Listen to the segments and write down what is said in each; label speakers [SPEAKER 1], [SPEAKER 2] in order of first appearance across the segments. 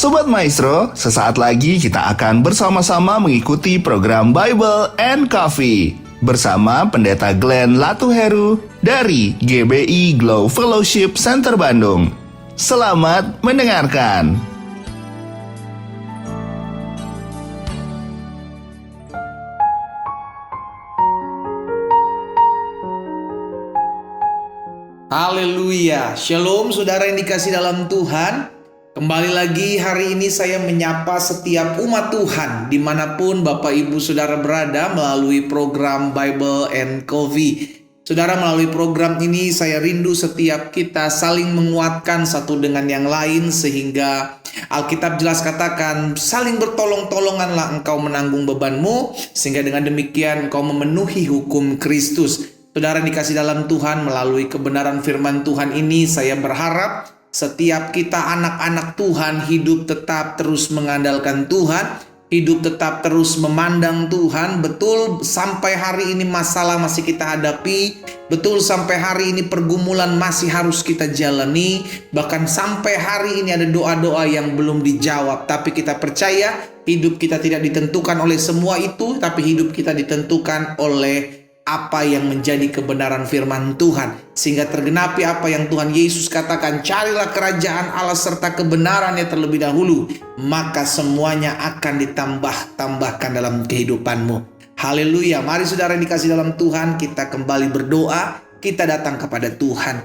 [SPEAKER 1] Sobat Maestro, sesaat lagi kita akan bersama-sama mengikuti program Bible and Coffee bersama Pendeta Glenn Latuheru dari GBI Glow Fellowship Center Bandung. Selamat mendengarkan.
[SPEAKER 2] Haleluya, shalom saudara yang dikasih dalam Tuhan. Kembali lagi hari ini saya menyapa setiap umat Tuhan dimanapun Bapak Ibu Saudara berada melalui program Bible and Coffee. Saudara, melalui program ini saya rindu setiap kita saling menguatkan satu dengan yang lain, sehingga Alkitab jelas katakan saling bertolong-tolonganlah engkau menanggung bebanmu, sehingga dengan demikian engkau memenuhi hukum Kristus. Saudara dikasih dalam Tuhan, melalui kebenaran firman Tuhan ini saya berharap setiap kita anak-anak Tuhan hidup tetap terus mengandalkan Tuhan, hidup tetap terus memandang Tuhan. Betul sampai hari ini masalah masih kita hadapi, betul sampai hari ini pergumulan masih harus kita jalani, bahkan sampai hari ini ada doa-doa yang belum dijawab. Tapi kita percaya hidup kita tidak ditentukan oleh semua itu, tapi hidup kita ditentukan oleh apa yang menjadi kebenaran firman Tuhan, sehingga tergenapi apa yang Tuhan Yesus katakan, carilah kerajaan Allah serta kebenarannya terlebih dahulu, maka semuanya akan ditambah-tambahkan dalam kehidupanmu. Haleluya. Mari saudara yang dikasih dalam Tuhan, kita kembali berdoa, kita datang kepada Tuhan.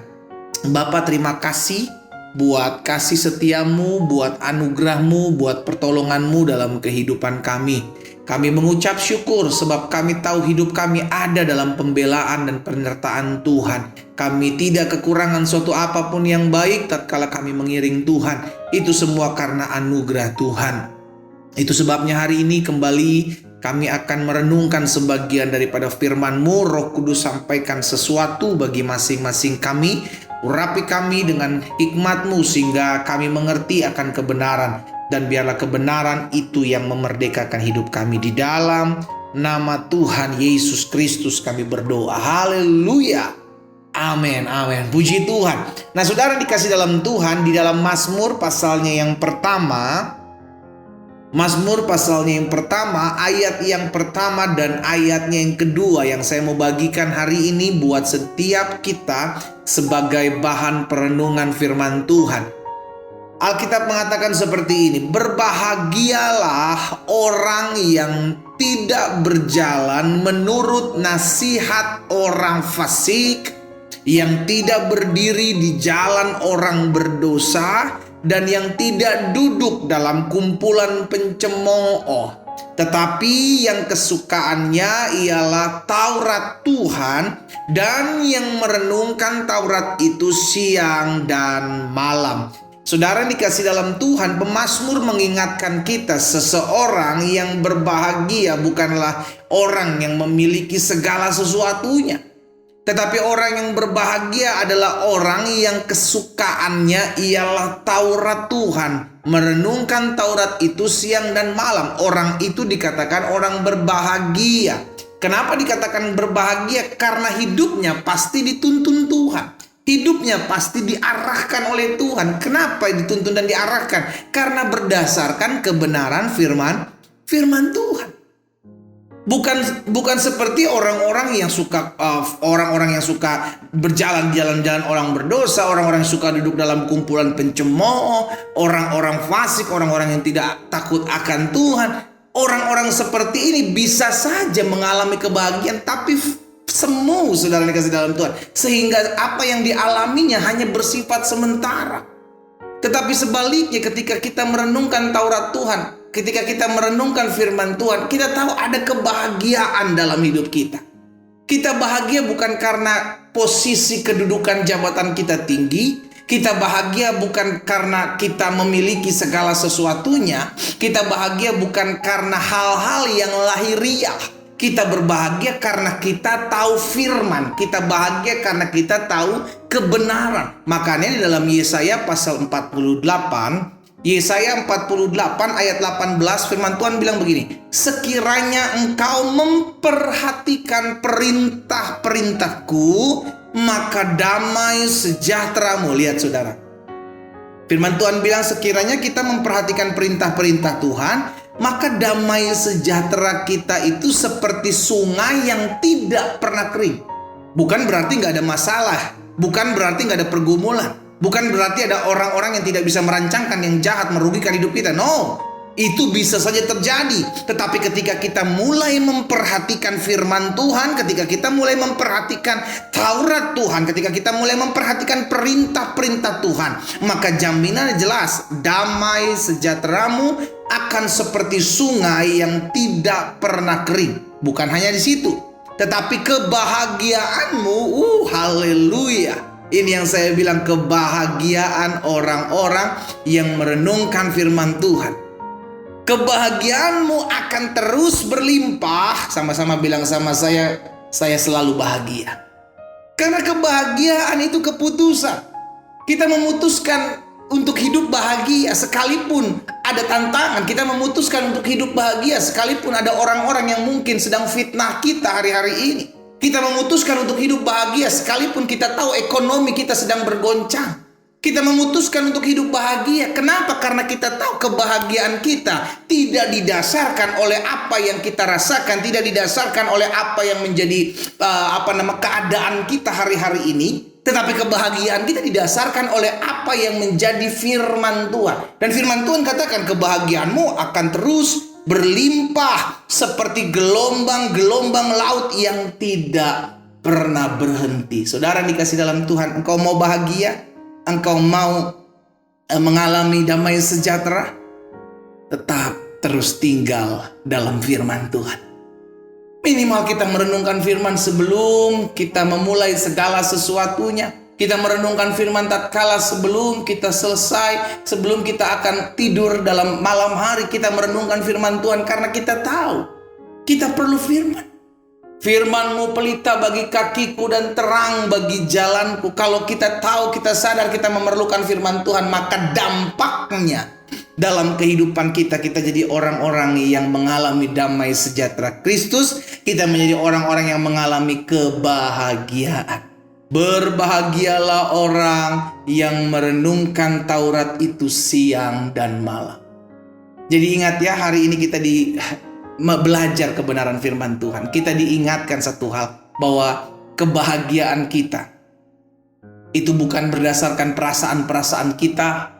[SPEAKER 2] Bapa, terima kasih buat kasih setiamu, buat anugerahmu, buat pertolonganmu dalam kehidupan kami. Kami mengucap syukur sebab kami tahu hidup kami ada dalam pembelaan dan penyertaan Tuhan. Kami tidak kekurangan suatu apapun yang baik tatkala kami mengiring Tuhan. Itu semua karena anugerah Tuhan. Itu sebabnya hari ini kembali kami akan merenungkan sebagian daripada firman-Mu. Roh Kudus sampaikan sesuatu bagi masing-masing kami. Urapi kami dengan hikmat-Mu sehingga kami mengerti akan kebenaran. Dan biarlah kebenaran itu yang memerdekakan hidup kami. Di dalam nama Tuhan Yesus Kristus kami berdoa. Haleluya. Amin, amin. Puji Tuhan. Nah saudara dikasih dalam Tuhan, di dalam Mazmur pasalnya yang pertama, ayat yang pertama dan ayatnya yang kedua yang saya mau bagikan hari ini buat setiap kita sebagai bahan perenungan firman Tuhan. Alkitab mengatakan seperti ini, berbahagialah orang yang tidak berjalan menurut nasihat orang fasik, yang tidak berdiri di jalan orang berdosa, dan yang tidak duduk dalam kumpulan pencemooh. Tetapi yang kesukaannya ialah Taurat Tuhan, dan yang merenungkan Taurat itu siang dan malam. Saudara dikasih dalam Tuhan, pemazmur mengingatkan kita seseorang yang berbahagia bukanlah orang yang memiliki segala sesuatunya. Tetapi orang yang berbahagia adalah orang yang kesukaannya ialah Taurat Tuhan. Merenungkan Taurat itu siang dan malam. Orang itu dikatakan orang berbahagia. Kenapa dikatakan berbahagia? Karena hidupnya pasti dituntun Tuhan. Hidupnya pasti diarahkan oleh Tuhan. Kenapa dituntun dan diarahkan? Karena berdasarkan kebenaran firman Tuhan. Bukan seperti orang-orang yang suka berjalan di jalan-jalan orang berdosa, orang-orang yang suka duduk dalam kumpulan pencemooh, orang-orang fasik, orang-orang yang tidak takut akan Tuhan. Orang-orang seperti ini bisa saja mengalami kebahagiaan, tapi semu saudara dikasih dalam Tuhan, sehingga apa yang dialaminya hanya bersifat sementara. Tetapi sebaliknya, ketika kita merenungkan Taurat Tuhan, ketika kita merenungkan firman Tuhan, kita tahu ada kebahagiaan dalam hidup kita. Kita bahagia bukan karena posisi kedudukan jabatan kita tinggi. Kita bahagia bukan karena kita memiliki segala sesuatunya. Kita bahagia bukan karena hal-hal yang lahiriah. Kita berbahagia karena kita tahu firman. Kita bahagia karena kita tahu kebenaran. Makanya di dalam Yesaya pasal 48, Yesaya 48 ayat 18, firman Tuhan bilang begini, sekiranya engkau memperhatikan perintah-perintahku, maka damai sejahteramu. Lihat saudara, Firman Tuhan bilang sekiranya kita memperhatikan perintah-perintah Tuhan, maka damai sejahtera kita itu seperti sungai yang tidak pernah kering. Bukan berarti nggak ada masalah, bukan berarti nggak ada pergumulan, bukan berarti ada orang-orang yang tidak bisa merancangkan yang jahat merugikan hidup kita. No, itu bisa saja terjadi. Tetapi ketika kita mulai memperhatikan firman Tuhan, ketika kita mulai memperhatikan Taurat Tuhan, ketika kita mulai memperhatikan perintah-perintah Tuhan, maka jaminannya jelas, damai sejahteramu akan seperti sungai yang tidak pernah kering. Bukan hanya di situ, tetapi kebahagiaanmu, haleluya. Ini yang saya bilang, kebahagiaan orang-orang yang merenungkan firman Tuhan. Kebahagiaanmu akan terus berlimpah. Sama-sama bilang sama saya selalu bahagia. Karena kebahagiaan itu keputusan. Kita memutuskan untuk hidup bahagia sekalipun ada tantangan. Kita memutuskan untuk hidup bahagia sekalipun ada orang-orang yang mungkin sedang fitnah kita hari-hari ini. Kita memutuskan untuk hidup bahagia sekalipun kita tahu ekonomi kita sedang bergoncang. Kita memutuskan untuk hidup bahagia. Kenapa? Karena kita tahu kebahagiaan kita tidak didasarkan oleh apa yang kita rasakan, tidak didasarkan oleh apa yang menjadi keadaan kita hari-hari ini, tetapi kebahagiaan kita didasarkan oleh apa yang menjadi firman Tuhan. Dan firman Tuhan katakan kebahagiaanmu akan terus berlimpah seperti gelombang-gelombang laut yang tidak pernah berhenti. Saudara dikasih dalam Tuhan, engkau mau bahagia? Engkau mau mengalami damai sejahtera? Tetap terus tinggal dalam firman Tuhan. Minimal kita merenungkan firman sebelum kita memulai segala sesuatunya. Kita merenungkan firman tatkala sebelum kita selesai, sebelum kita akan tidur dalam malam hari, kita merenungkan firman Tuhan karena kita tahu kita perlu firman. Firman-Mu pelita bagi kakiku dan terang bagi jalanku. Kalau kita tahu, kita sadar kita memerlukan firman Tuhan, maka dampaknya dalam kehidupan kita jadi orang-orang yang mengalami damai sejahtera Kristus. Kita menjadi orang-orang yang mengalami kebahagiaan. Berbahagialah orang yang merenungkan Taurat itu siang dan malam. Jadi ingat ya, hari ini kita belajar kebenaran firman Tuhan. Kita diingatkan satu hal, bahwa kebahagiaan kita itu bukan berdasarkan perasaan-perasaan kita.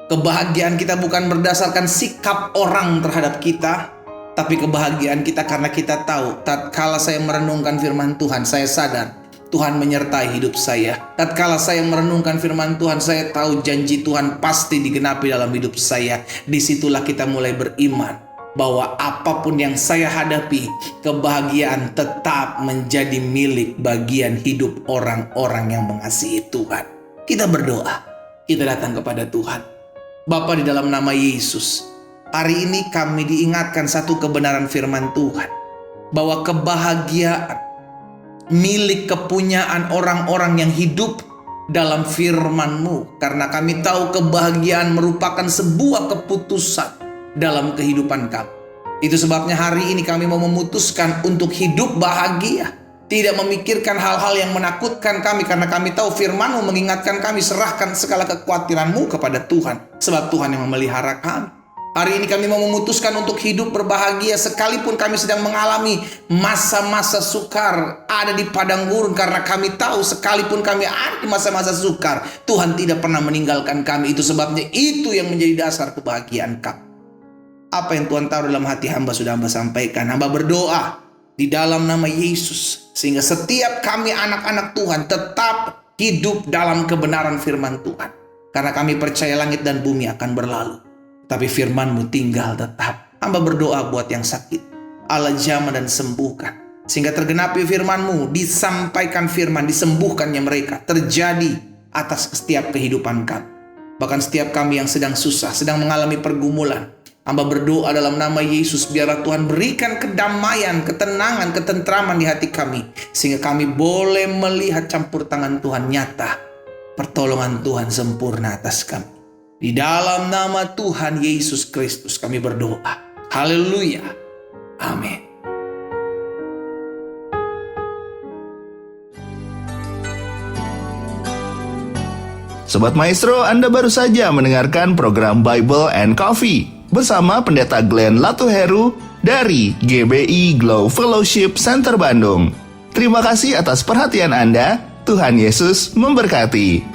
[SPEAKER 2] Kebahagiaan kita bukan berdasarkan sikap orang terhadap kita, tapi kebahagiaan kita karena kita tahu tatkala saya merenungkan firman Tuhan, saya sadar Tuhan menyertai hidup saya. Tatkala saya merenungkan firman Tuhan, saya tahu janji Tuhan pasti digenapi dalam hidup saya. Disitulah kita mulai beriman bahwa apapun yang saya hadapi, kebahagiaan tetap menjadi milik bagian hidup orang-orang yang mengasihi Tuhan. Kita berdoa, kita datang kepada Tuhan. Bapa, di dalam nama Yesus, hari ini kami diingatkan satu kebenaran firman Tuhan, bahwa kebahagiaan milik kepunyaan orang-orang yang hidup dalam firman-Mu. Karena kami tahu kebahagiaan merupakan sebuah keputusan dalam kehidupan kami. Itu sebabnya hari ini kami mau memutuskan untuk hidup bahagia, tidak memikirkan hal-hal yang menakutkan kami, karena kami tahu firman-Mu mengingatkan kami, serahkan segala kekhawatiran-Mu kepada Tuhan, sebab Tuhan yang memelihara kami. Hari ini kami mau memutuskan untuk hidup berbahagia sekalipun kami sedang mengalami masa-masa sukar ada di padang gurun, karena kami tahu sekalipun kami ada di masa-masa sukar, Tuhan tidak pernah meninggalkan kami. Itu sebabnya itu yang menjadi dasar kebahagiaan kami. Apa yang Tuhan taruh dalam hati hamba sudah hamba sampaikan. Hamba berdoa di dalam nama Yesus, sehingga setiap kami anak-anak Tuhan tetap hidup dalam kebenaran firman Tuhan. Karena kami percaya langit dan bumi akan berlalu, tapi firman-Mu tinggal tetap. Hamba berdoa buat yang sakit, Allah jamah dan sembuhkan, sehingga tergenapi firman-Mu, disampaikan firman, disembuhkannya mereka, terjadi atas setiap kehidupan kami. Bahkan setiap kami yang sedang susah, sedang mengalami pergumulan, hamba berdoa dalam nama Yesus, biarlah Tuhan berikan kedamaian, ketenangan, ketentraman di hati kami, sehingga kami boleh melihat campur tangan Tuhan nyata, pertolongan Tuhan sempurna atas kami. Di dalam nama Tuhan Yesus Kristus kami berdoa. Haleluya. Amin.
[SPEAKER 1] Sobat Maestro, Anda baru saja mendengarkan program Bible and Coffee bersama Pendeta Glenn Latuheru dari GBI Glow Fellowship Center Bandung. Terima kasih atas perhatian Anda. Tuhan Yesus memberkati.